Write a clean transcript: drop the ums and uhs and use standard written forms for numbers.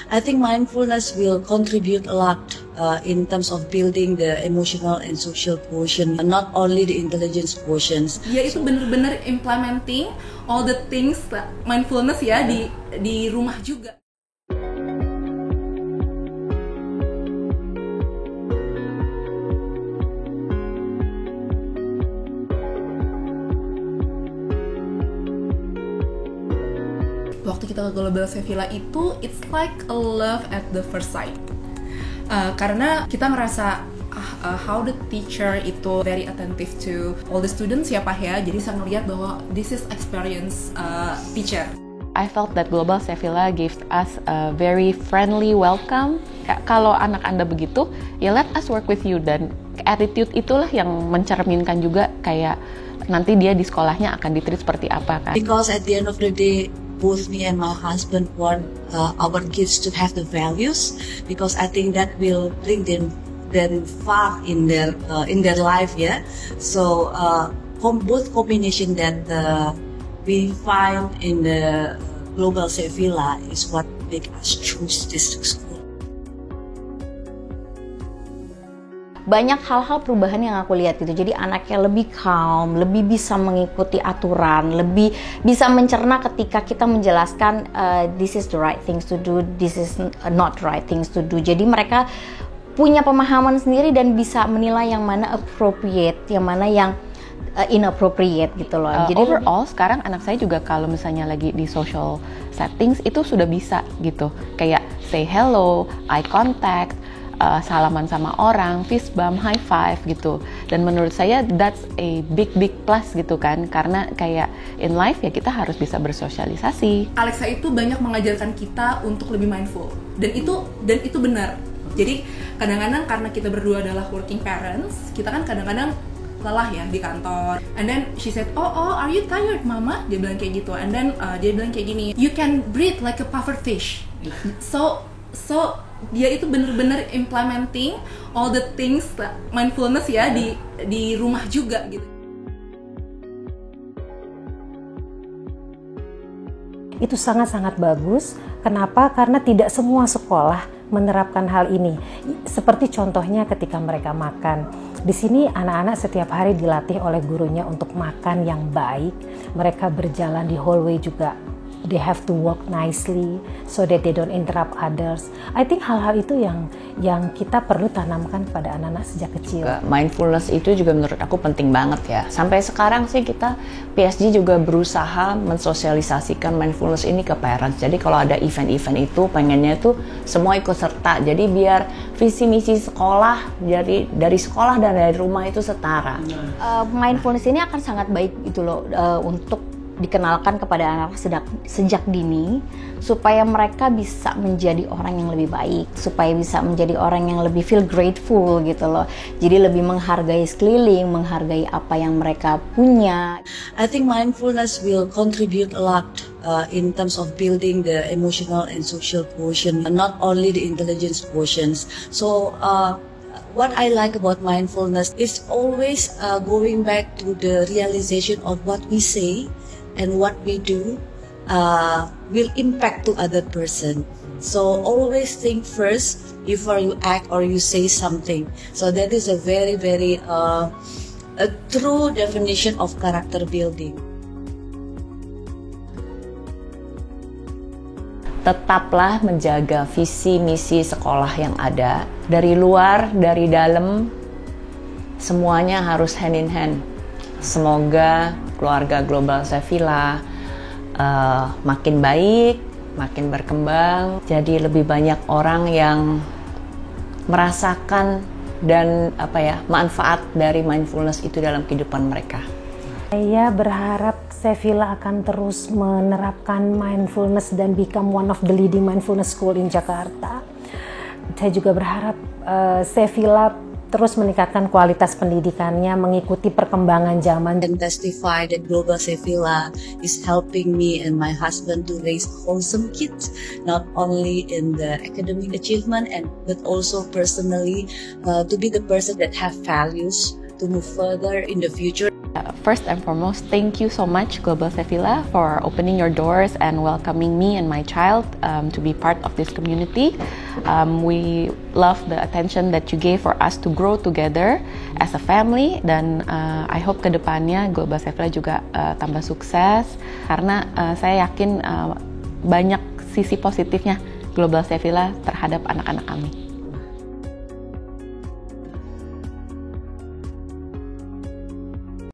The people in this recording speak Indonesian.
I think mindfulness will contribute a lot in terms of building the emotional and social quotient, not only the intelligence quotients. Dia itu benar-benar implementing all the things mindfulness ya di rumah juga. Waktu kita ke Global Sevilla itu, it's like a love at the first sight. Karena kita ngerasa how the teacher itu very attentive to all the students ya Pak ya. Jadi saya ngeliat bahwa this is experienced teacher. I felt that Global Sevilla gives us a very friendly welcome. Kalau anak Anda begitu, ya let us work with you. Dan attitude itulah yang mencerminkan juga kayak nanti dia di sekolahnya akan ditreat seperti apa kan. Because at the end of the day, both me and my husband want our kids to have the values, because I think that will bring them far in their life, yeah. So both combination that we find in the Global Sevilla is what make us choose this school. Banyak hal-hal perubahan yang aku lihat gitu. Jadi anaknya lebih calm, lebih bisa mengikuti aturan, lebih bisa mencerna ketika kita menjelaskan this is the right things to do, this is not the right things to do. Jadi mereka punya pemahaman sendiri dan bisa menilai yang mana appropriate, yang mana yang inappropriate gitu loh. Jadi overall sekarang anak saya juga kalau misalnya lagi di social settings itu sudah bisa gitu. Kayak say hello, eye contact, salaman sama orang, fist bump, high five gitu. Dan menurut saya that's a big plus gitu kan, karena kayak in life ya kita harus bisa bersosialisasi. Alexa itu banyak mengajarkan kita untuk lebih mindful, dan itu benar. Jadi kadang-kadang karena kita berdua adalah working parents, kita kan kadang-kadang lelah ya di kantor. And then she said, oh are you tired mama? Dia bilang kayak gitu. And then dia bilang kayak gini, you can breathe like a pufferfish. So dia itu benar-benar implementing all the things mindfulness ya di rumah juga gitu. Itu sangat-sangat bagus. Kenapa? Karena tidak semua sekolah menerapkan hal ini. Seperti contohnya ketika mereka makan. Di sini anak-anak setiap hari dilatih oleh gurunya untuk makan yang baik. Mereka berjalan di hallway juga. They have to walk nicely so that they don't interrupt others. I think hal-hal itu yang kita perlu tanamkan pada anak-anak sejak kecil. Mindfulness itu juga menurut aku penting banget ya. Sampai sekarang sih kita PSG juga berusaha mensosialisasikan mindfulness ini ke parents. Jadi kalau ada event-event itu pengennya tuh semua ikut serta. Jadi biar visi misi sekolah dari sekolah dan dari rumah itu setara. Mindfulness ini akan sangat baik gitu loh untuk dikenalkan kepada anak sejak dini, supaya mereka bisa menjadi orang yang lebih baik, supaya bisa menjadi orang yang lebih feel grateful gitu loh. Jadi lebih menghargai sekeliling, menghargai apa yang mereka punya. I think mindfulness will contribute a lot in terms of building the emotional and social quotient, not only the intelligence quotients. So what I like about mindfulness is always going back to the realization of what we say and what we do will impact to other person. So always think first before you act or you say something. So that is a very a true definition of character building. Tetaplah menjaga visi misi sekolah yang ada. Dari luar, dari dalam, semuanya harus hand in hand. Semoga keluarga Global Sevilla makin baik, makin berkembang, jadi lebih banyak orang yang merasakan dan manfaat dari mindfulness itu dalam kehidupan mereka. Saya berharap Sevilla akan terus menerapkan mindfulness dan become one of the leading mindfulness school in Jakarta. Saya juga berharap Sevilla terus meningkatkan kualitas pendidikannya, mengikuti perkembangan zaman. And testify that Global Sevilla is helping me and my husband to raise wholesome kids, not only in the academic achievement but also personally to be the person that have values to move further in the future. First and foremost, thank you so much Global Sevilla for opening your doors and welcoming me and my child to be part of this community. We love the attention that you gave for us to grow together as a family, dan I hope kedepannya Global Sevilla juga tambah sukses, karena saya yakin banyak sisi positifnya Global Sevilla terhadap anak-anak kami.